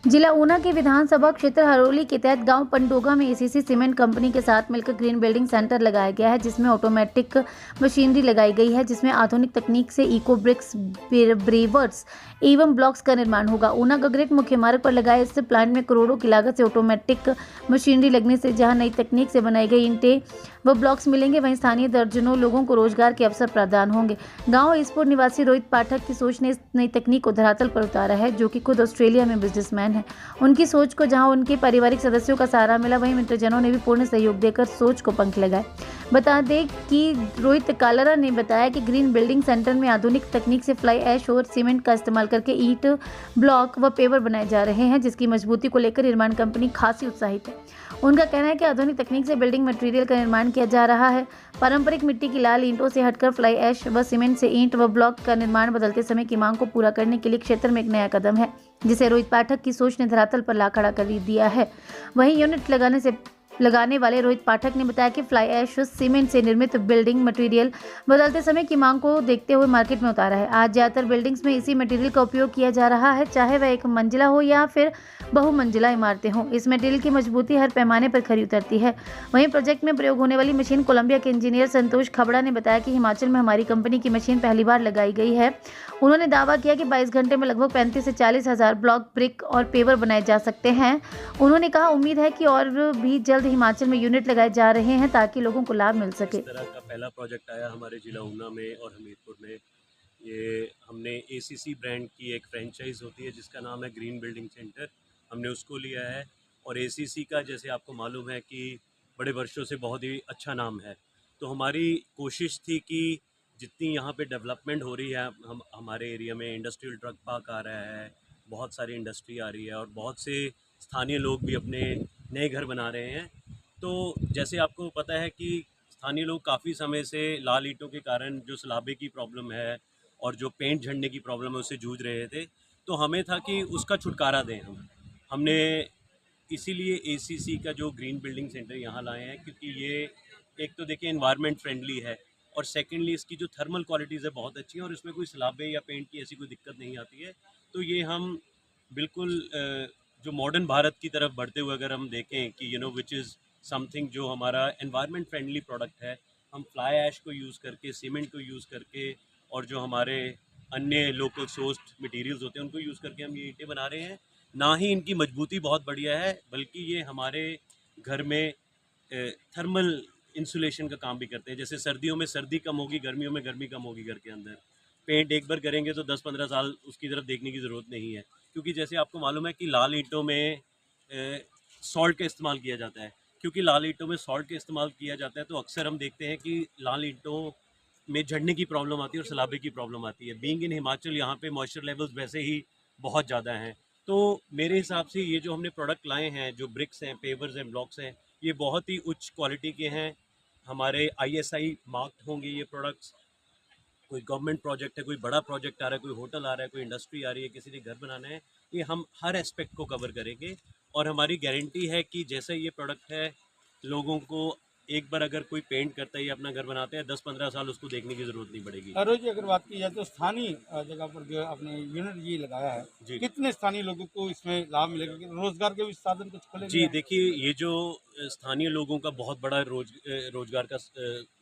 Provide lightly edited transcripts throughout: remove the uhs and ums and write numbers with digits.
जिला ऊना के विधानसभा क्षेत्र हरोली के तहत गांव पंडोगा में एसीसी सीमेंट कंपनी के साथ मिलकर ग्रीन बिल्डिंग सेंटर लगाया गया है, जिसमें ऑटोमेटिक मशीनरी लगाई गई है, जिसमें आधुनिक तकनीक से इको ब्रिक्स, ब्रेवर्स एवं ब्लॉक्स का निर्माण होगा। ऊना गगरेट मुख्य मार्ग पर लगाए इस प्लांट में करोड़ों की लागत से ऑटोमेटिक मशीनरी लगने से जहां नई तकनीक से बनाई गई ईंटें व ब्लॉक्स मिलेंगे, वहीं स्थानीय दर्जनों लोगों को रोजगार के अवसर प्रदान होंगे। गांव ईसपुर निवासी रोहित पाठक की सोच ने इस नई तकनीक को धरातल पर उतारा है, जो कि खुद ऑस्ट्रेलिया में बिजनेसमैन है। उनकी सोच को जहां उनके पारिवारिक सदस्यों का सहारा मिला, वहीं मित्रजनों ने भी पूर्ण सहयोग देकर सोच को पंख लगाए। बता दें कि रोहित कालरा ने बताया कि ग्रीन बिल्डिंग सेंटर में आधुनिक तकनीक से फ्लाई ऐश और सीमेंट का इस्तेमाल करके ईंट, ब्लॉक व पेवर बनाए जा रहे हैं, जिसकी मजबूती को लेकर निर्माण कंपनी खासी उत्साहित है। उनका कहना है कि आधुनिक तकनीक से बिल्डिंग मटेरियल का निर्माण किया जा रहा है। पारंपरिक मिट्टी की लाल ईंटों से हटकर फ्लाई ऐश व सीमेंट से ईंट व ब्लॉक का निर्माण बदलते समय की मांग को पूरा करने के लिए क्षेत्र में एक नया कदम है, जिसे रोहित पाठक की सोच ने धरातल पर ला खड़ा कर दिया है। वहीं यूनिट लगाने वाले रोहित पाठक ने बताया कि फ्लाई ऐश सीमेंट से निर्मित बिल्डिंग मटेरियल बदलते समय की मांग को देखते हुए मार्केट में उतारा है। आज ज्यादातर बिल्डिंग्स में इसी मटेरियल का उपयोग किया जा रहा है, चाहे वह एक मंजिला हो या फिर बहुमंजिला इमारतें हों। इस मटेरियल की मजबूती हर पैमाने पर खरी उतरती है। वहीं प्रोजेक्ट में प्रयोग होने वाली मशीन कोलंबिया के इंजीनियर संतोष खबड़ा ने बताया कि हिमाचल में हमारी कंपनी की मशीन पहली बार लगाई गई है। उन्होंने दावा किया कि 22 घंटे में लगभग 35 से 40 हज़ार ब्लॉक, ब्रिक और पेवर बनाए जा सकते हैं। उन्होंने कहा, उम्मीद है कि और भी जल्द हिमाचल में यूनिट लगाए जा रहे हैं ताकि लोगों को लाभ मिल सके। इस तरह का पहला प्रोजेक्ट आया हमारे जिला ऊना में और हमीरपुर में। ये हमने एसीसी ब्रांड की एक फ्रेंचाइज होती है जिसका नाम है ग्रीन बिल्डिंग सेंटर, हमने उसको लिया है। और एसीसी का जैसे आपको मालूम है कि बड़े वर्षों से बहुत ही अच्छा नाम है, तो हमारी कोशिश थी कि जितनी यहाँ पे डेवलपमेंट हो रही है, हम हमारे एरिया में इंडस्ट्रियल ट्रक पार्क आ रहा है, बहुत सारी इंडस्ट्री आ रही है और बहुत से स्थानीय लोग भी अपने नए घर बना रहे हैं। तो जैसे आपको पता है कि स्थानीय लोग काफ़ी समय से लाल ईंटों के कारण जो सलाबे की प्रॉब्लम है और जो पेंट झड़ने की प्रॉब्लम है उससे जूझ रहे थे, तो हमें था कि उसका छुटकारा दें हमने इसीलिए एसीसी का जो ग्रीन बिल्डिंग सेंटर यहाँ लाए हैं, क्योंकि ये एक तो देखिए एनवायरनमेंट फ्रेंडली है और सेकेंडली इसकी जो थर्मल क्वालिटीज़ है बहुत अच्छी है और इसमें कोई सलाबे या पेंट की ऐसी कोई दिक्कत नहीं आती है। तो ये हम बिल्कुल जो मॉडर्न भारत की तरफ बढ़ते हुए अगर हम देखें कि विच इज़ समथिंग जो हमारा एनवायरनमेंट फ्रेंडली प्रोडक्ट है, हम फ्लाई ऐश को यूज़ करके, सीमेंट को यूज़ करके और जो हमारे अन्य लोकल सोर्स्ड मटेरियल्स होते हैं उनको यूज़ करके हम ये ईंटें बना रहे हैं। ना ही इनकी मजबूती बहुत बढ़िया है, बल्कि ये हमारे घर में थर्मल इंसुलेशन का काम भी करते हैं। जैसे सर्दियों में सर्दी कम होगी, गर्मियों में गर्मी कम होगी घर के अंदर। पेंट एक बार करेंगे तो 10-15 साल उसकी तरफ देखने की ज़रूरत नहीं है, क्योंकि जैसे आपको मालूम है कि लाल ईंटों में सॉल्ट का इस्तेमाल किया जाता है। क्योंकि लाल ईंटों में सॉल्ट का इस्तेमाल किया जाता है तो अक्सर हम देखते हैं कि लाल ईंटों में झड़ने की प्रॉब्लम आती है और सलाबे की प्रॉब्लम आती है। बीइंग इन हिमाचल यहाँ पे मॉइस्चर लेवल्स वैसे ही बहुत ज़्यादा हैं, तो मेरे हिसाब से ये जो हमने प्रोडक्ट लाए हैं, जो ब्रिक्स हैं, पेवर्स हैं, ब्लॉक्स हैं, ये बहुत ही उच्च क्वालिटी के हैं। हमारे ISI मार्क्ड होंगे ये प्रोडक्ट्स। कोई गवर्नमेंट प्रोजेक्ट है, कोई बड़ा प्रोजेक्ट आ रहा है, कोई होटल आ रहा है, कोई इंडस्ट्री आ रही है, किसी ने घर बनाना है, ये हम हर एस्पेक्ट को कवर करेंगे। और हमारी गारंटी है कि जैसा ये प्रोडक्ट है, लोगों को एक बार अगर कोई पेंट करता है या अपना घर बनाते हैं, 10-15 साल उसको देखने की ज़रूरत नहीं पड़ेगी। रोज अगर बात की जाए तो स्थानीय जगह पर जो आपने यूनिट ये लगाया है, जी कितने स्थानीय लोगों को इसमें लाभ मिलेगा? रोजगार के भी साधन कुछ खुलेंगे? जी, देखिए ये जो स्थानीय लोगों का बहुत बड़ा रोजगार का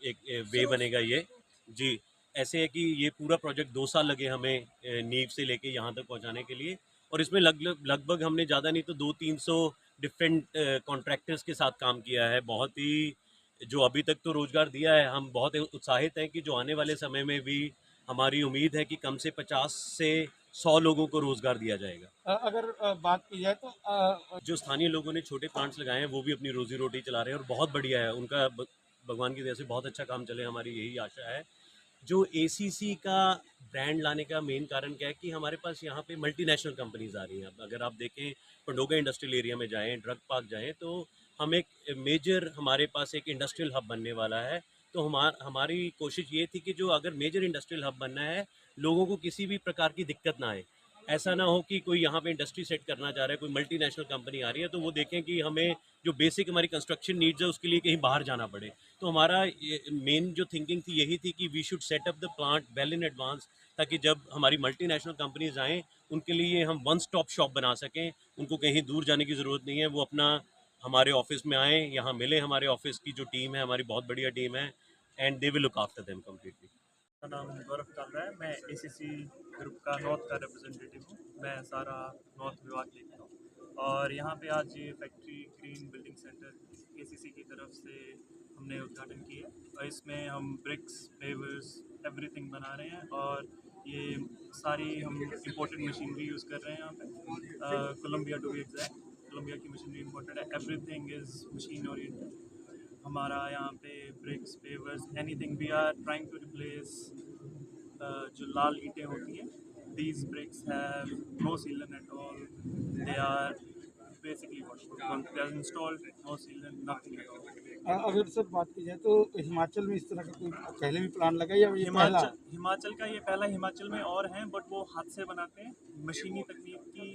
एक वे बनेगा ये। जी, ऐसे है कि ये पूरा प्रोजेक्ट 2 साल लगे हमें नींव से लेके यहाँ तक पहुँचाने के लिए। और इसमें लगभग हमने ज़्यादा नहीं तो 200-300 डिफरेंट कॉन्ट्रैक्टर्स के साथ काम किया है। बहुत ही जो अभी तक तो रोज़गार दिया है, हम बहुत उत्साहित हैं कि जो आने वाले समय में भी हमारी उम्मीद है कि कम से 50 से 100 लोगों को रोज़गार दिया जाएगा। अगर बात की जाए तो जो स्थानीय लोगों ने छोटे प्लांट्स लगाए हैं वो भी अपनी रोजी रोटी चला रहे हैं और बहुत बढ़िया है उनका। भगवान की दया से बहुत अच्छा काम चले, हमारी यही आशा है। जो एसीसी का ब्रांड लाने का मेन कारण क्या है कि हमारे पास यहाँ पे मल्टीनेशनल कंपनीज आ रही हैं। अब अगर आप देखें पंडोगा इंडस्ट्रियल एरिया में जाएं, ड्रग पार्क जाएं, तो हम एक मेजर, हमारे पास एक इंडस्ट्रियल हब बनने वाला है। तो हमारी कोशिश ये थी कि जो अगर मेजर इंडस्ट्रियल हब बनना है, लोगों को किसी भी प्रकार की दिक्कत ना आए। ऐसा ना हो कि कोई यहाँ पे इंडस्ट्री सेट करना चाह रहा है, कोई मल्टीनेशनल कंपनी आ रही है, तो वो देखें कि हमें जो बेसिक हमारी कंस्ट्रक्शन नीड्स है उसके लिए कहीं बाहर जाना पड़े। तो हमारा मेन जो थिंकिंग थी यही थी कि we should set up the plant well in advance, ताकि जब हमारी मल्टीनेशनल कंपनीज आएँ उनके लिए हम वन स्टॉप शॉप बना सकें, उनको कहीं दूर जाने की ज़रूरत नहीं है, वो अपना हमारे ऑफिस में आएँ, यहाँ मिलें, हमारे ऑफिस की जो टीम है हमारी बहुत बढ़िया टीम है, and they will look after them completely. मेरा नाम गौरव कालरा है। मैं एसीसी ग्रुप का नॉर्थ का रिप्रेजेंटेटिव हूँ। मैं सारा नॉर्थ विभाग देखता हूँ और यहाँ पे आज ये factory green building centre ACC की तरफ से हमने उद्घाटन किया है और इसमें हम ब्रिक्स, पेवर्स, एवरीथिंग बना रहे हैं और ये सारी हम इम्पोर्टेड मशीनरी यूज़ कर रहे हैं यहाँ पे, Colombia to be exact. Colombia की मशीनरी इम्पोर्टेड है, एवरीथिंग इज़ मशीन ओरिएंटेड। हमारा यहाँ पे bricks, pavers, anything we are trying to replace जो लाल ईंटें होती हैं, दीज ब्रिक्स हैव नो सीलन at all, they are basically they are installed no सीलन, नथिंग एट ऑल। अगर सर बात की जाए तो हिमाचल में इस तरह का कोई पहले भी प्लान लगा या ये पहला? हिमाचल का ये पहला, हिमाचल में और हैं बट वो हाथ से बनाते हैं, मशीनी तकनीक की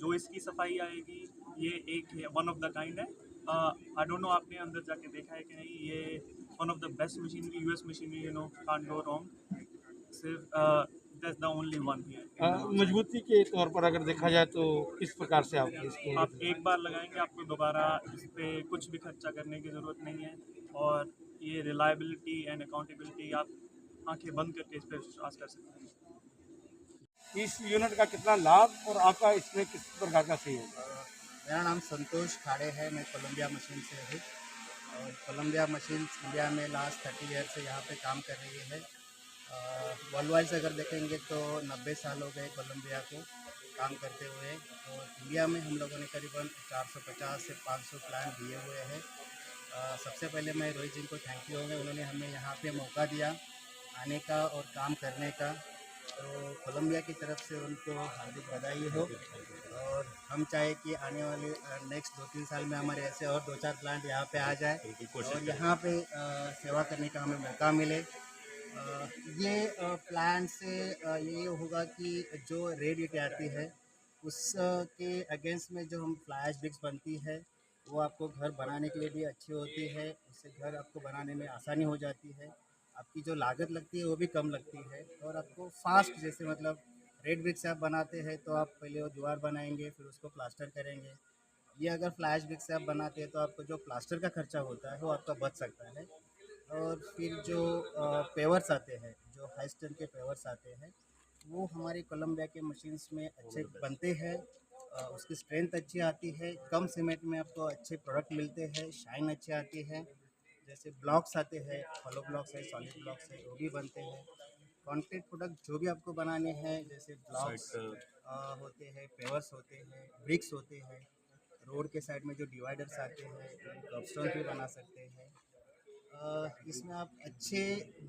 जो इसकी सफाई आएगी ये एक है, वन ऑफ द काइंड है। आई डोंट नो आपने अंदर जाके देखा है कि नहीं, ये one of the best machinery, US machinery, you know, can't go wrong, सिर्फ that's the only one here. मजबूती के तौर पर अगर देखा जाए तो किस प्रकार से आप इसको आप एक बार लगाएंगे आपको दोबारा इस पर कुछ भी खर्चा करने की ज़रूरत नहीं है और ये रिलायबिलिटी एंड अकाउंटेबिलिटी आप आंखें बंद करके इस पर विश्वास कर सकते हैं। इस यूनिट का कितना लाभ और आपका इसमें किस प्रकार का सहयोग? मेरा नाम संतोष खाड़े है, मैं कोलंबिया मशीन से हूँ और कोलंबिया मशीन इंडिया में लास्ट 30 ईयर से यहाँ पे काम कर रही है। वर्ल्ड वाइड से अगर देखेंगे तो 90 साल हो गए कोलंबिया को काम करते हुए, और इंडिया में हम लोगों ने करीबन 450 से 500 प्लान दिए हुए हैं। सबसे पहले मैं रोहित जी को थैंक यू होंगे, उन्होंने हमें यहाँ पे मौका दिया आने का और काम करने का, तो कोलंबिया की तरफ से उनको हार्दिक बधाई हो। और हम चाहे कि आने वाले नेक्स्ट 2-3 साल में हमारे ऐसे और 2-4 प्लांट यहाँ पे आ जाए और यहाँ पे सेवा करने का हमें मौका मिले। ये प्लांट से ये होगा कि जो रेड ईंटें आती है उसके अगेंस्ट में जो हम फ्लैश ब्रिक्स बनती है वो आपको घर बनाने के लिए भी अच्छी होती है, उससे घर आपको बनाने में आसानी हो जाती है, आपकी जो लागत लगती है वो भी कम लगती है और आपको फास्ट, जैसे मतलब रेड ब्रिक से आप बनाते हैं तो आप पहले वो दीवार बनाएंगे फिर उसको प्लास्टर करेंगे। ये अगर फ्लैश ब्रिक से आप बनाते हैं तो आपको जो प्लास्टर का खर्चा होता है वो आपका बच सकता है। और फिर जो पेवर्स आते हैं, जो हाई स्ट्रेंथ के पेवर्स आते हैं, वो हमारी कोलंबिया के मशीन्स में अच्छे बनते हैं, उसकी स्ट्रेंथ अच्छी आती है, कम सीमेंट में आपको अच्छे प्रोडक्ट मिलते हैं, शाइन अच्छी आती है। जैसे ब्लॉक्स आते हैं, होलो ब्लॉक्स है, सॉलिड ब्लॉक्स है, वो भी बनते हैं। कंक्रीट प्रोडक्ट जो भी आपको बनाने हैं, जैसे ब्लॉक्स होते हैं, पेवर्स होते हैं, ब्रिक्स होते हैं, रोड के साइड में जो डिवाइडर्स आते हैं, कपस्टोन भी बना सकते हैं। इसमें आप अच्छे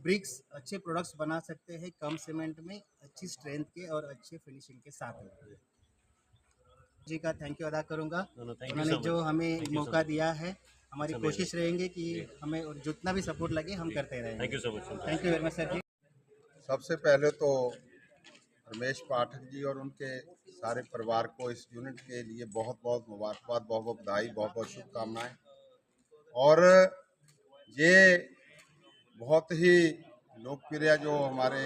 ब्रिक्स, अच्छे प्रोडक्ट्स बना सकते हैं कम सीमेंट में, अच्छी स्ट्रेंथ के और अच्छे फिनिशिंग के साथ में। जी का थैंक यू अदा करूँगा, उन्होंने जो हमें मौका दिया है। हमारी कोशिश रहेंगे कि हमें और जितना भी सपोर्ट लगे हम करते रहेंगे। Thank you so much. Thank you very much sir ji. सबसे पहले तो रमेश पाठक जी और उनके सारे परिवार को इस यूनिट के लिए बहुत बहुत मुबारकबाद, बहुत बहुत बधाई, बहुत बहुत शुभकामनाएं। और ये बहुत ही लोकप्रिय जो हमारे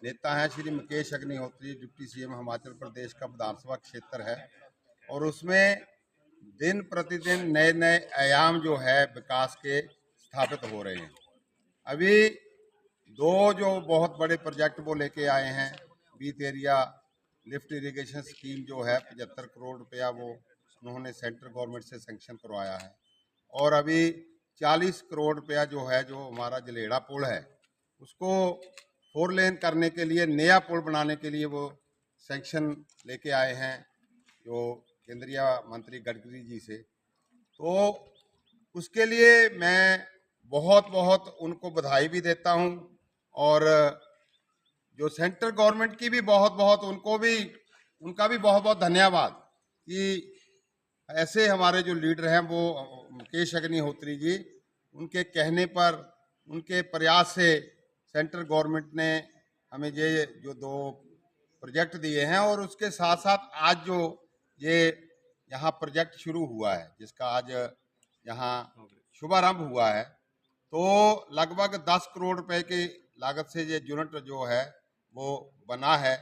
नेता हैं श्री मुकेश अग्निहोत्री, डिप्टी सीएम हिमाचल प्रदेश का विधानसभा क्षेत्र है और उसमें दिन प्रतिदिन नए नए आयाम जो है विकास के स्थापित हो रहे हैं। अभी 2 जो बहुत बड़े प्रोजेक्ट वो लेके आए हैं, बीत एरिया लिफ्ट इरिगेशन स्कीम जो है 75 करोड़ रुपया वो उन्होंने सेंट्रल गवर्नमेंट से सैंक्शन करवाया है, और अभी 40 करोड़ रुपया जो है जो हमारा जलेड़ा पुल है उसको 4 लेन करने के लिए, नया पुल बनाने के लिए वो सैंक्शन लेके आए हैं जो केंद्रीय मंत्री गडकरी जी से। तो उसके लिए मैं बहुत बहुत उनको बधाई भी देता हूं और जो सेंट्रल गवर्नमेंट की भी बहुत बहुत उनका भी बहुत बहुत धन्यवाद कि ऐसे हमारे जो लीडर हैं वो मुकेश अग्निहोत्री जी, उनके कहने पर, उनके प्रयास से सेंट्रल गवर्नमेंट ने हमें ये जो 2 प्रोजेक्ट दिए हैं और उसके साथ साथ आज जो ये यहाँ प्रोजेक्ट शुरू हुआ है जिसका आज यहाँ शुभारंभ हुआ है, तो लगभग 10 करोड़ रुपए की लागत से ये यूनिट जो है वो बना है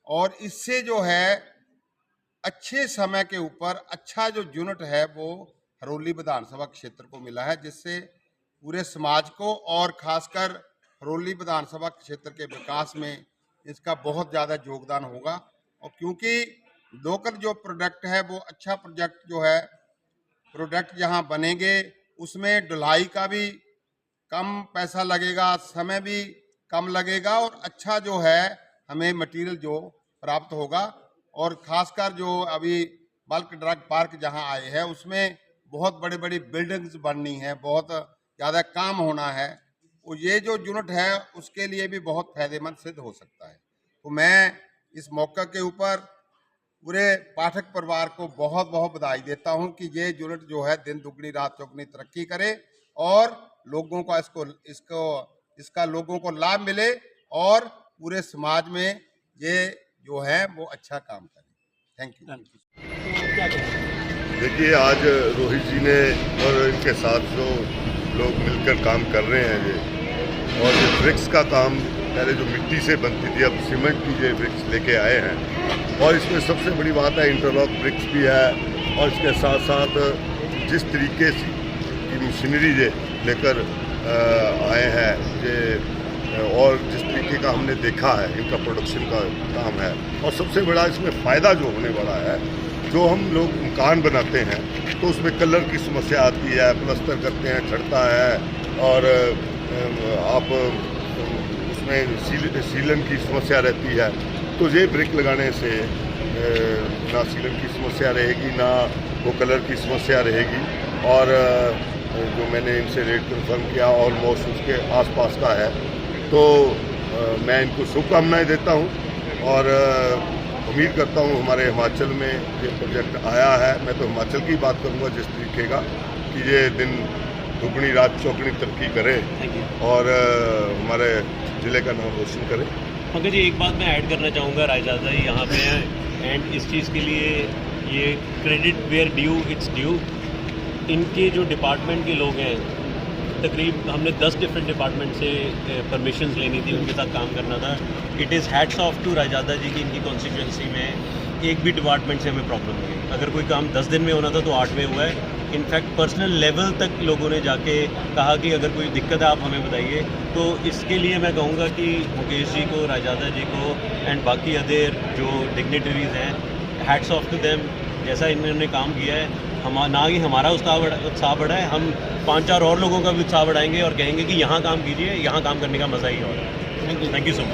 और इससे जो है अच्छे समय के ऊपर अच्छा जो यूनिट है वो हरोली विधानसभा क्षेत्र को मिला है, जिससे पूरे समाज को और खासकर हरोली विधानसभा क्षेत्र के विकास में इसका बहुत ज़्यादा योगदान होगा। और क्योंकि लोकल जो प्रोडक्ट है वो अच्छा प्रोजेक्ट जो है प्रोडक्ट जहाँ बनेंगे उसमें ढुलाई का भी कम पैसा लगेगा, समय भी कम लगेगा और अच्छा जो है हमें मटेरियल जो प्राप्त होगा। और खासकर जो अभी बल्क ड्रग पार्क जहां आए हैं उसमें बहुत बड़ी बड़ी बिल्डिंग्स बननी है, बहुत ज़्यादा काम होना है, तो ये जो यूनिट है उसके लिए भी बहुत फायदेमंद सिद्ध हो सकता है। तो मैं इस मौके के ऊपर पूरे पाठक परिवार को बहुत बहुत बधाई देता हूं कि ये यूनिट जो है दिन दुगनी रात चौगनी तरक्की करे और लोगों का इसका लोगों को लाभ मिले और पूरे समाज में ये जो है वो अच्छा काम करे। Thank you. देखिए, आज रोहित जी ने और इनके साथ जो लोग मिलकर काम कर रहे हैं ये, और ये ब्रिक्स का काम पहले जो मिट्टी से बनती थी अब सीमेंट की ये ब्रिक्स लेके आए हैं। और इसमें सबसे बड़ी बात है इंटरलॉक ब्रिक्स भी है और इसके साथ साथ जिस तरीके से की मशीनरी ये लेकर आए हैं ये, और जिस तरीके का हमने देखा है इनका प्रोडक्शन का काम है। और सबसे बड़ा इसमें फ़ायदा जो होने वाला है, जो हम लोग मकान बनाते हैं तो उसमें कलर की समस्या आती है, प्लस्तर करते हैं झड़ता है और आप उसमें सीलन की समस्या रहती है। तो ये ब्रिक लगाने से ना सीलन की समस्या रहेगी ना वो कलर की समस्या रहेगी। और जो मैंने इनसे रेट कंफर्म किया ऑलमोस्ट उसके आसपास का है, तो मैं इनको शुभकामनाएं देता हूं और उम्मीद करता हूं हमारे हिमाचल में ये प्रोजेक्ट आया है। मैं तो हिमाचल की बात करूंगा जिस तरीके का कि ये दिन दुगनी रात चौगनी तरक्की करे और हमारे ज़िले का नाम रोशन करे। पंकज जी, एक बात मैं ऐड करना चाहूँगा, रायजादा जी यहाँ पे हैं एंड इस चीज़ के लिए ये credit where due it's due. इनके जो डिपार्टमेंट के लोग हैं, तकरीब हमने 10 डिफरेंट डिपार्टमेंट से परमिशंस लेनी थी, उनके साथ काम करना था। It is hats off to Raizada ji की इनकी कॉन्स्टिट्यूंसी में एक भी डिपार्टमेंट से हमें प्रॉब्लम नहीं है। अगर कोई काम 10 दिन में होना था तो 8 में हुआ है। इनफैक्ट पर्सनल लेवल तक लोगों ने जाके कहा कि अगर कोई दिक्कत है आप हमें बताइए। तो इसके लिए मैं कहूँगा कि मुकेश जी को, रायजादा जी को एंड बाकी अदर जो डिग्निटरीज हैं, हैट्स ऑफ टू देम। जैसा इन्होंने काम किया है, ना ही हमारा उत्साह बढ़ा है, हम 5-4 और लोगों का भी उत्साह बढ़ाएंगे और कहेंगे कि यहाँ काम कीजिए, यहाँ काम करने का मज़ा ही और है। Thank you so much.